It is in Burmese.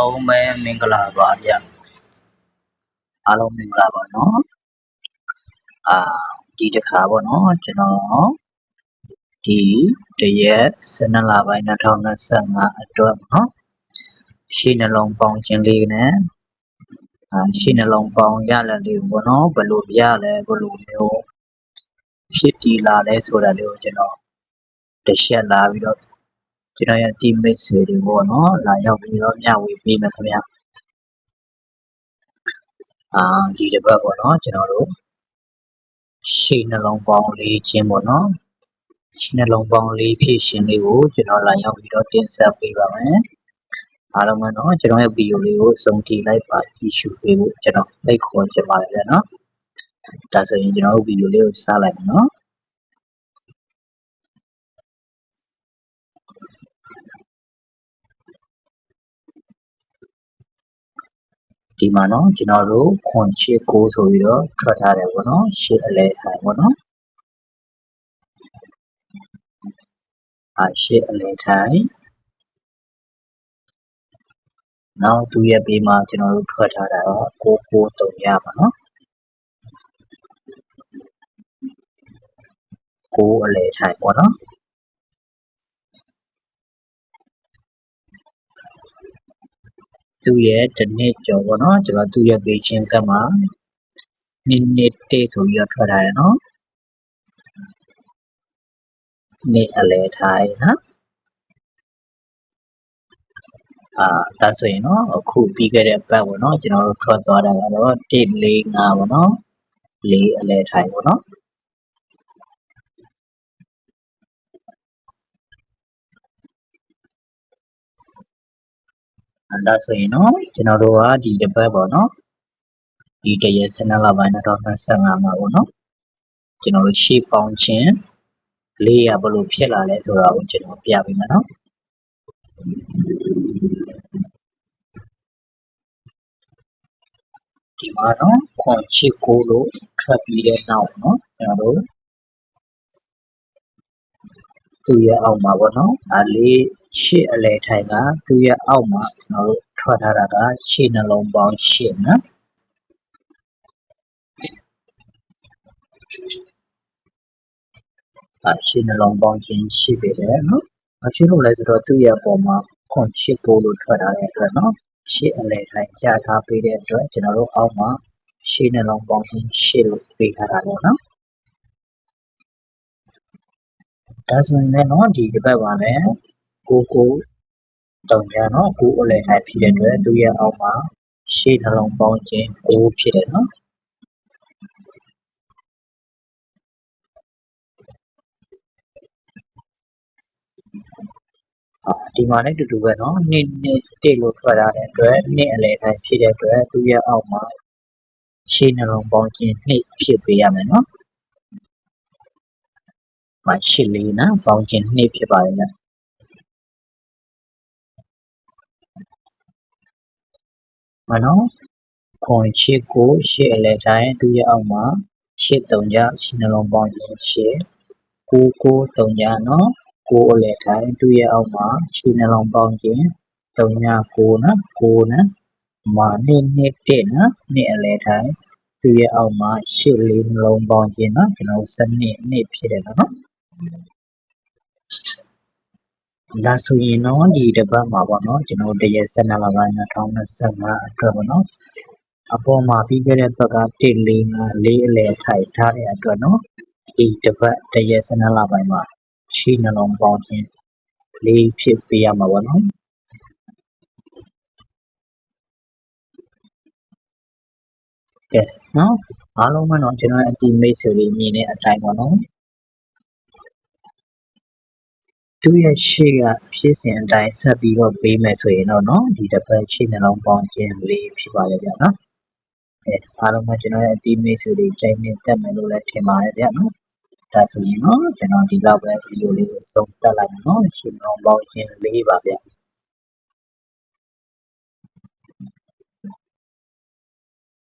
လုံးပဲမင်္ဂလာပါဗျအားလုံးမင်္ဂလာပါနော်ဒီတစ်ခါပေါ့နော်ကျွန်တော်ဒီတရက်12လပိုင်း2025အတွက်နော်ရှင်းနှလုံးပေါင်းခြင်းလေးနဲ့ရှင်းနှလုံးပေါင်းရလလေးပေါ့နော်ဘယ်လိုပြလဲဘယ်လိုမျိုးဖြစ်တည်လာလဲဆိုတာလေးကိုကျွန်တော်တစ်ချက်လာပြီးတော့ကျွန်တော်ရဲ့ teammate တွေပေါ့နော်လာရောက်ပြီးတော့မျှဝေပေးမယ်ခင်ဗျဒီတစ်ပတ်ပေါ့နော်ကျွန်တော်တို့ရှင်းနှလုံးပေါင်းလေးခြင်းပေါ့နော်ရှင်းနှလုံးပေါင်းလေးဖြစ်ရှင်လေးကိုကျွန်တော်လာရောက်ပြီးတော့တင်ဆက်ပေးပါမယ်အားလုံးကနော်ကျွန်တော်ရဲ့ဗီဒီယိုလေးကိုအဆုံးထိလိုက်ပါကြည့်ရှုပေးဖို့ကျွန်တော်ဖိတ်ခေါ်ချင်ပါတယ်ဗျာနော်ဒါဆိုရင်ကျွန်တော်တို့ဗီဒီယိုလေးကိုစလိုက်မယ်နော်ဒီမှာနော်ကျွန်တော်တို့ခွန်ချစ်ကိုဆိုပြီးတော့ထွက်ထားတယ်ပေါ့နော်ရှစ်အလဲထိုင်ပေါ့နော်ရှစ်အလဲထိုင်နောက်သူရဲ့ဘေးမှာကျွန်တော်တို့ထွက်ထားတာက993ရပါနော်9အလဲထိုင်ပေါ့နော်သူရဲ့တစ်နှစ်ကျော်ပေါ့နော်ကျွန်တော်သူရဲ့ဘေးချင်းကပ်မှာနှစ်တေးဆိုပြီးတော့ထွက်ထားတယ်နော်နှစ်အလဲထိုင်နော်ဒါဆိုရင်နော်အခုပြီးခဲ့တဲ့ပတ်ပေါ့နော်ကျွန်တော်တို့ထွက်သွားတာကတော့145ပေါ့နော်4အလဲထိုင်ပေါ့နော်ဒါဆိုရင်နော်ကျွန်တော်တို့ကဒီတစ်ပတ်ပေါ့နော်ဒီတရက်12လပိုင်း2025မှာပေါ့နော်ကျွန်တော်တို့ရှေ့ပေါင်းခြင်း400ဘယ်လိုဖြစ်လာလဲဆိုတာကိုကျွန်တော်ပြပေးမယ်နော်ဒီမှာနော်ခွန်ချစ်ကိုလို့ထွက်ပြီးတဲ့နောက်နော်ကျွန်တော်တို့သူ့ရဲ့အောက်မှာပေါ့နော်လေးရှစ်အလဲထိုင်ကသူ့ရဲ့အောက်မှာကျွန်တော်တို့ထွက်ထားတာကရှစ်နှလုံးပေါင်းရှစ်နော်ရှစ်နှလုံးပေါင်းခြင်းရှိပေတယ်နော်ဘာဖြစ်လို့လဲဆိုတော့သူ့ရဲ့အပေါ်မှာခွန်ချစ်ကိုလို့ထွက်ထားတဲ့အတွက်နော်ရှစ်အလဲထိုင်ကြားထားပေးတဲ့အတွက်ကျွန်တော်တို့အောက်မှာရှစ်နှလုံးပေါင်းခြင်းရှစ်လို့ပေးထားတာပေါ့နော်ဒါဆိုရင်လည်းနော်ဒီတစ်ပတ်ပါမယ်9ရနော်9အလဲထိုင်ဖြစ်တဲ့အတွက်သူ့ရဲ့အောက်မှာရှစ်နှလုံးပေါင်းခြင်း9ဖြစ်တယ်နော်ဒီမှာလည်းတူတူပဲနော်နှစ်တိလို့ထွက်ထားတဲ့အတွက်နှစ်အလဲထိုင်ဖြစ်တဲ့အတွက်သူ့ရဲ့အောက်မှာရှစ်နှလုံးပေါင်းခြင်းနှစ်ဖြစ်ပေးရမယ်နော်ရှစ်လေးနော်ပေါင်းခြင်းနှစ်ဖြစ်ပါတယ်ဗျမနော်ခွန်ချစ်ကိုရှစ်အလဲထိုင်သူ့ရဲ့အောက်မှာရှစ်3ရှစ်နှလုံးပေါင်းခြင်းရှစ်993နော်9အလဲထိုင်သူ့ရဲ့အောက်မှာရှစ်နှလုံးပေါင်းခြင်း39နော်9နော်မှာနှစ်1နော်နှစ်အလဲထိုင်သူ့ရဲ့အောက်မှာရှစ်လေးနှလုံးပေါင်းခြင်းနော်ကျွန်တော်စနစ်နှစ်ဖြစ်တယ်နော်ဒါဆိုရင်တော့ဒီတစ်ပတ်မှာပေါ့နော်ကျွန်တော်တရက်12လပိုင်း2025အတွက်ပေါ့နော်အပေါ်မှာပြီးခဲ့တဲ့ဘက်က145 4အလဲထိုင်ထားတဲ့အတွက်နော်ဒီတစ်ပတ်တရက်12လပိုင်းမှာရှင်းနှလုံးပေါင်းခြင်း4ဖြစ်ပေးရမှာပေါ့နော်ကဲနော်အားလုံးကတော့ကျွန်တော်အကြည့်မိတ်ဆွေတွေမြင်တဲ့အတိုင်းပေါ့နော်သူရဲ့ရှေ့ကဖြစ်စဉ်အတိုင်းဆက်ပြီးတော့ပေးမယ်ဆိုရင်တော့နော်ဒီတစ်ပတ်ရှင်းနှလုံးပေါင်းခြင်း4ဖြစ်ပါလေဗျာနော်အားလုံးကကျွန်တော်ရဲ့အကြည့်မိတ်ဆွေတွေကြိုက်နေတတ်မယ်လို့လည်းထင်ပါတယ်ဗျာနော်ဒါဆိုရင်နော်ကျွန်တော်ဒီလောက်ပဲဗီဒီယိုလေးကိုဆုံးသက်လိုက်မယ်နော်ရှင်းနှလုံးပေါင်းခြင်း4ပါဗျာ